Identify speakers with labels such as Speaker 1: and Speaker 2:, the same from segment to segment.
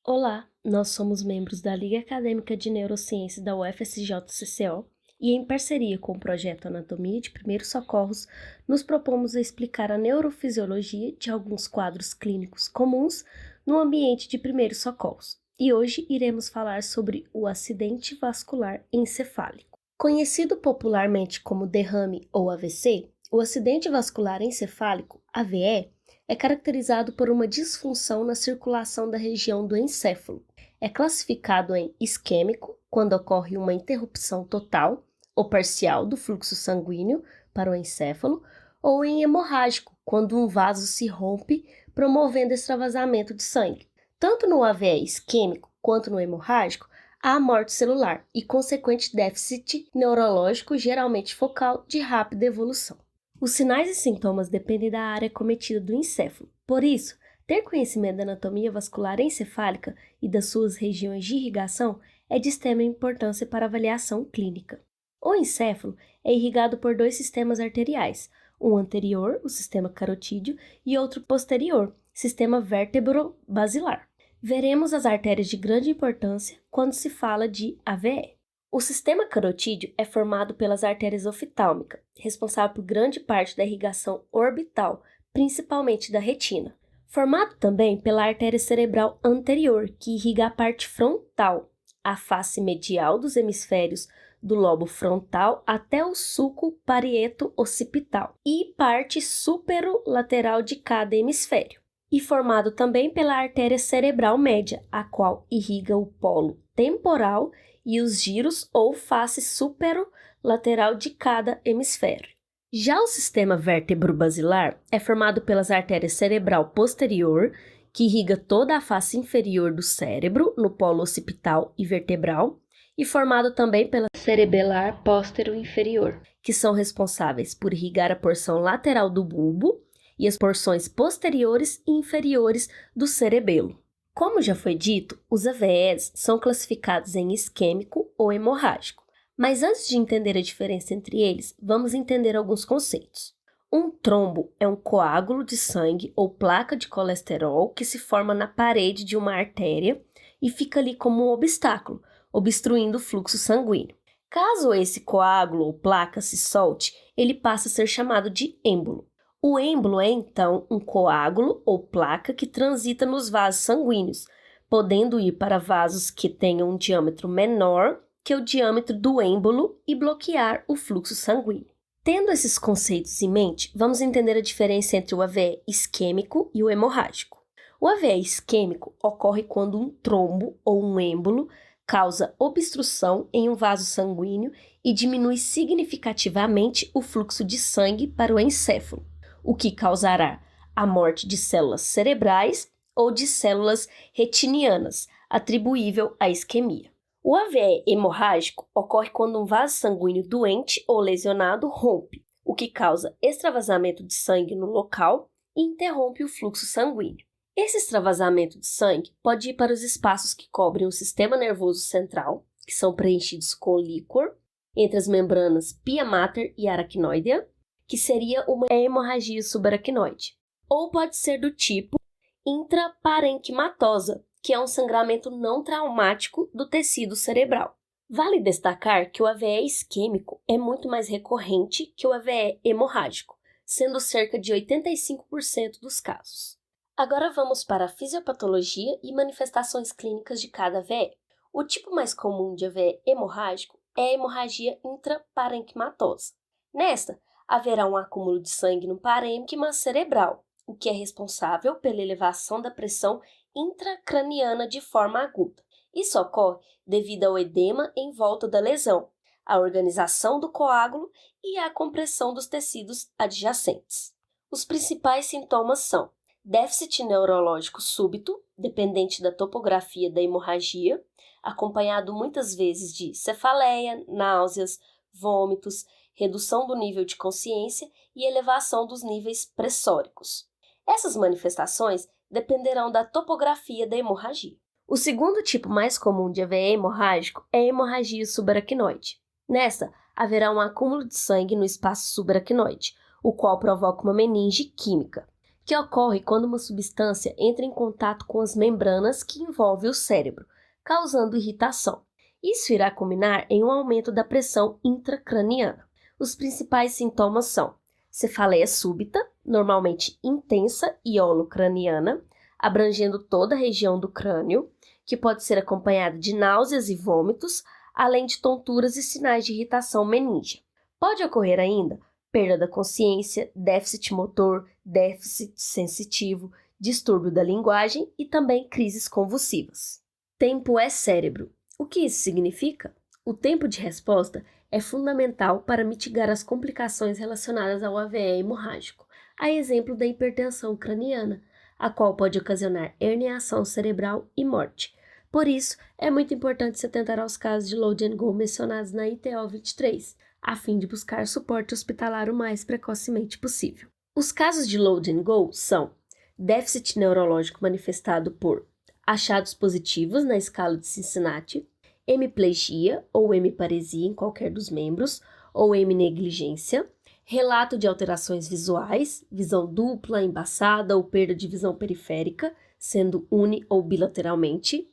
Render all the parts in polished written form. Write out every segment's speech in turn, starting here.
Speaker 1: Olá, nós somos membros da Liga Acadêmica de Neurociências da UFSJ-CCO e, em parceria com o projeto Anatomia de Primeiros Socorros, nos propomos a explicar a neurofisiologia de alguns quadros clínicos comuns no ambiente de primeiros socorros. E hoje iremos falar sobre o acidente vascular encefálico. Conhecido popularmente como derrame ou AVC, o acidente vascular encefálico, AVE, é caracterizado por uma disfunção na circulação da região do encéfalo. É classificado em isquêmico, quando ocorre uma interrupção total ou parcial do fluxo sanguíneo para o encéfalo, ou em hemorrágico, quando um vaso se rompe, promovendo extravasamento de sangue. Tanto no AVE isquêmico quanto no hemorrágico, há morte celular e consequente déficit neurológico, geralmente focal, de rápida evolução. Os sinais e sintomas dependem da área acometida do encéfalo. Por isso, ter conhecimento da anatomia vascular encefálica e das suas regiões de irrigação é de extrema importância para a avaliação clínica. O encéfalo é irrigado por dois sistemas arteriais, um anterior, o sistema carotídeo, e outro posterior, sistema vértebro-basilar. Veremos as artérias de grande importância quando se fala de AVE. O sistema carotídeo é formado pelas artérias oftálmicas, responsável por grande parte da irrigação orbital, principalmente da retina. Formado também pela artéria cerebral anterior, que irriga a parte frontal, a face medial dos hemisférios do lobo frontal até o sulco parieto-occipital e parte superolateral de cada hemisfério. E formado também pela artéria cerebral média, a qual irriga o polo temporal e os giros ou face superolateral de cada hemisfério. Já o sistema vértebro-basilar é formado pelas artérias cerebral posterior, que irriga toda a face inferior do cérebro, no polo occipital e vertebral, e formado também pela cerebelar póstero-inferior, que são responsáveis por irrigar a porção lateral do bulbo e as porções posteriores e inferiores do cerebelo. Como já foi dito, os AVEs são classificados em isquêmico ou hemorrágico, mas antes de entender a diferença entre eles, vamos entender alguns conceitos. Um trombo é um coágulo de sangue ou placa de colesterol que se forma na parede de uma artéria e fica ali como um obstáculo, obstruindo o fluxo sanguíneo. Caso esse coágulo ou placa se solte, ele passa a ser chamado de êmbolo. O êmbolo é, então, um coágulo ou placa que transita nos vasos sanguíneos, podendo ir para vasos que tenham um diâmetro menor que o diâmetro do êmbolo e bloquear o fluxo sanguíneo. Tendo esses conceitos em mente, vamos entender a diferença entre o AVE isquêmico e o hemorrágico. O AVE isquêmico ocorre quando um trombo ou um êmbolo causa obstrução em um vaso sanguíneo e diminui significativamente o fluxo de sangue para o encéfalo, o que causará a morte de células cerebrais ou de células retinianas, atribuível à isquemia. O AVE hemorrágico ocorre quando um vaso sanguíneo doente ou lesionado rompe, o que causa extravasamento de sangue no local e interrompe o fluxo sanguíneo. Esse extravasamento de sangue pode ir para os espaços que cobrem o sistema nervoso central, que são preenchidos com líquor, entre as membranas pia mater e aracnoidea, que seria uma hemorragia subaracnoide. Ou pode ser do tipo intraparenquimatosa, que é um sangramento não traumático do tecido cerebral. Vale destacar que o AVE isquêmico é muito mais recorrente que o AVE hemorrágico, sendo cerca de 85% dos casos. Agora vamos para a fisiopatologia e manifestações clínicas de cada AVE. O tipo mais comum de AVE hemorrágico é a hemorragia intraparenquimatosa. Nesta, haverá um acúmulo de sangue no parênquima cerebral, o que é responsável pela elevação da pressão intracraniana de forma aguda. Isso ocorre devido ao edema em volta da lesão, à organização do coágulo e à compressão dos tecidos adjacentes. Os principais sintomas são déficit neurológico súbito, dependente da topografia da hemorragia, acompanhado muitas vezes de cefaleia, náuseas, vômitos, redução do nível de consciência e elevação dos níveis pressóricos. Essas manifestações dependerão da topografia da hemorragia. O segundo tipo mais comum de AVE hemorrágico é a hemorragia subaracnoide. Nessa, haverá um acúmulo de sangue no espaço subaracnoide, o qual provoca uma meninge química, que ocorre quando uma substância entra em contato com as membranas que envolvem o cérebro, causando irritação. Isso irá culminar em um aumento da pressão intracraniana. Os principais sintomas são cefaleia súbita, normalmente intensa e holocraniana, abrangendo toda a região do crânio, que pode ser acompanhada de náuseas e vômitos, além de tonturas e sinais de irritação meníngea. Pode ocorrer ainda perda da consciência, déficit motor, déficit sensitivo, distúrbio da linguagem e também crises convulsivas. Tempo é cérebro. O que isso significa? O tempo de resposta é fundamental para mitigar as complicações relacionadas ao AVE hemorrágico, a exemplo da hipertensão craniana, a qual pode ocasionar herniação cerebral e morte. Por isso, é muito importante se atentar aos casos de Load and Go mencionados na ITO 23, a fim de buscar suporte hospitalar o mais precocemente possível. Os casos de Load and Go são déficit neurológico manifestado por achados positivos na escala de Cincinnati, hemiplegia ou hemiparesia em qualquer dos membros, ou heminegligência, relato de alterações visuais, visão dupla, embaçada ou perda de visão periférica, sendo uni ou bilateralmente,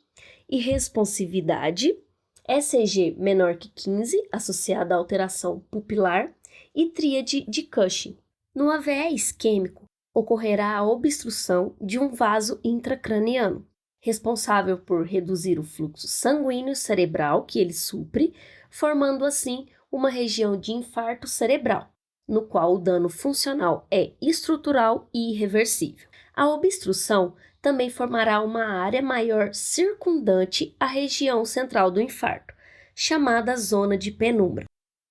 Speaker 1: irresponsividade, ECG menor que 15, associada à alteração pupilar, e tríade de Cushing. No AVE isquêmico, ocorrerá a obstrução de um vaso intracraniano, responsável por reduzir o fluxo sanguíneo cerebral que ele supre, formando assim uma região de infarto cerebral, no qual o dano funcional é estrutural e irreversível. A obstrução também formará uma área maior circundante à região central do infarto, chamada zona de penumbra,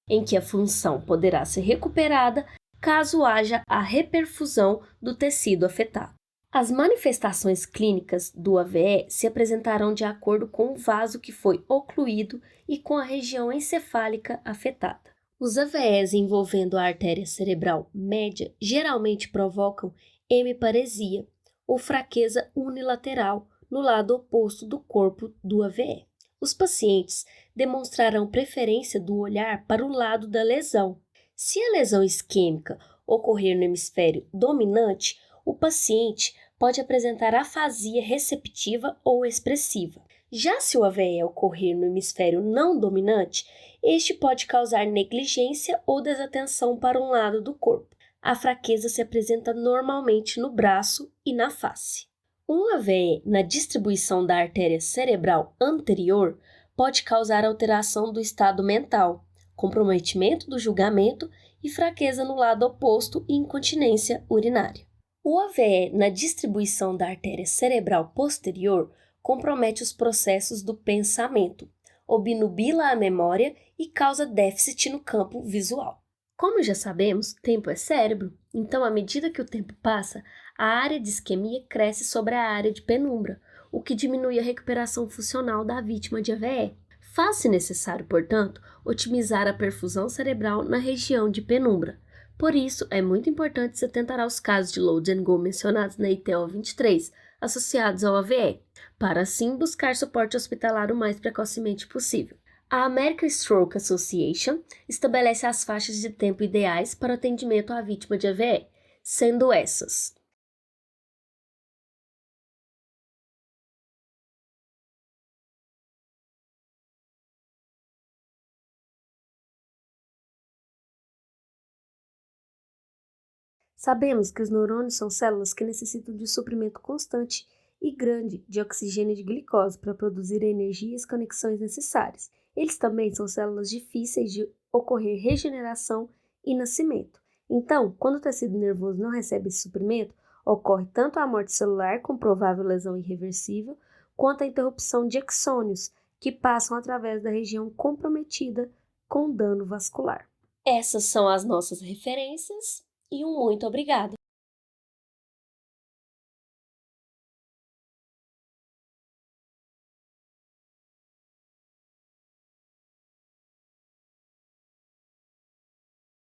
Speaker 1: em que a função poderá ser recuperada caso haja a reperfusão do tecido afetado. As manifestações clínicas do AVE se apresentarão de acordo com o vaso que foi ocluído e com a região encefálica afetada. Os AVEs envolvendo a artéria cerebral média geralmente provocam hemiparesia ou fraqueza unilateral no lado oposto do corpo do AVE. Os pacientes demonstrarão preferência do olhar para o lado da lesão. Se a lesão isquêmica ocorrer no hemisfério dominante, o paciente pode apresentar afasia receptiva ou expressiva. Já se o AVE ocorrer no hemisfério não dominante, este pode causar negligência ou desatenção para um lado do corpo. A fraqueza se apresenta normalmente no braço e na face. Um AVE na distribuição da artéria cerebral anterior pode causar alteração do estado mental, comprometimento do julgamento e fraqueza no lado oposto e incontinência urinária. O AVE na distribuição da artéria cerebral posterior compromete os processos do pensamento, obnubila a memória e causa déficit no campo visual. Como já sabemos, tempo é cérebro, então à medida que o tempo passa, a área de isquemia cresce sobre a área de penumbra, o que diminui a recuperação funcional da vítima de AVE. Faz-se necessário, portanto, otimizar a perfusão cerebral na região de penumbra. Por isso, é muito importante se atentar aos casos de Load and Go mencionados na ITO 23, associados ao AVE, para assim buscar suporte hospitalar o mais precocemente possível. A American Stroke Association estabelece as faixas de tempo ideais para atendimento à vítima de AVE, sendo essas: sabemos que os neurônios são células que necessitam de suprimento constante e grande de oxigênio e de glicose para produzir a energia e as conexões necessárias. Eles também são células difíceis de ocorrer regeneração e nascimento. Então, quando o tecido nervoso não recebe esse suprimento, ocorre tanto a morte celular com provável lesão irreversível, quanto a interrupção de axônios, que passam através da região comprometida com dano vascular. Essas são as nossas referências e um muito obrigado!